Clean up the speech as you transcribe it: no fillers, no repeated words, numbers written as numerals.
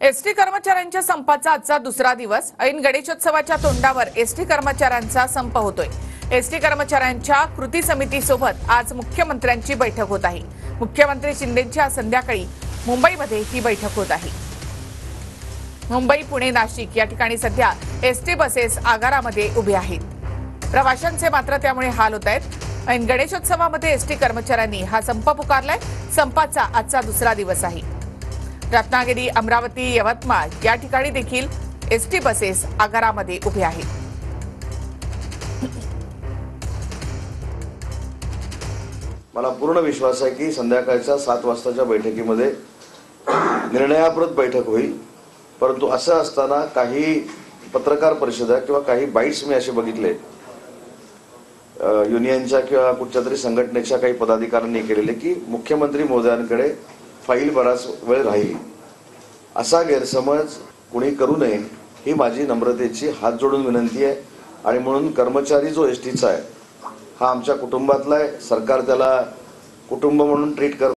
ST कर्मचाऱ्यांच्या संपाचा आजचा दुसरा दिवस। ऐन गणेशोत्सवाच्या तोंडावर एसटी कर्मचाऱ्यांचा संप होतोय। एसटी कर्मचाऱ्यांच्या कृती समितीसोबत आज मुख्यमंत्र्यांची बैठक होत आहे। मुख्यमंत्री शिंदेंच्या संध्याकाळी मुंबईमध्ये ही बैठक होत आहे। मुंबई, पुणे, नाशिक या ठिकाणी सध्या एसटी बसेस आगारामध्ये उभे आहेत। प्रवाशांचे मात्र त्यामुळे हाल होत आहेत। ऐन गणेशोत्सवामध्ये एसटी कर्मचाऱ्यांनी हा संप पुकारलाय। संपाचा आजचा दुसरा दिवस आहे। रत्नागिरी, अमरावती, यवतमाळ या ठिकाणी देखील एसटी बसेस आगारामध्ये उभे आहेत। मला पूर्ण विश्वास आहे की संध्याकाळच्या 7 वाजताच्या बैठकीमध्ये निर्णयाप्रत बैठक होईल। परंतु असं असताना काही पत्रकार परिषदा किंवा काही बाईट्स मी असे बघितले युनियनच्या किंवा कुठच्या तरी संघटनेच्या काही पदाधिकाऱ्यांनी केलेले की मुख्यमंत्री महोदयांकडे फाईल बराच वेळ राहील, असा गैरसमज कुणी करू नये ही माझी नम्रतेची हात जोडून विनंती आहे। आणि म्हणून कर्मचारी जो एसटीचा आहे हा आमच्या कुटुंबातला आहे। सरकार त्याला कुटुंब म्हणून ट्रीट करतं।